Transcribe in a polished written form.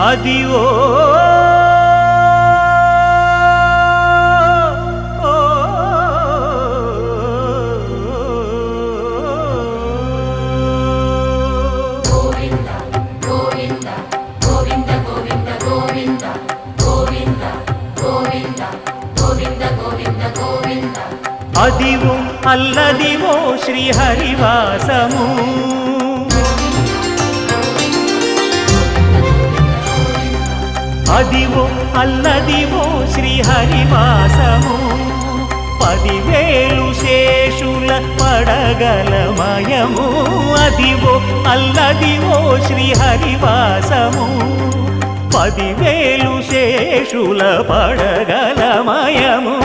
Adivo Adivo Alladivo శ్రీహరివాసము Adivo Alladivo శ్రీహరివాసము 10,000 శేషుల పడగలమయము Adivo Alladivo శ్రీహరివాసము 10,000 శేషుల పడగలమయము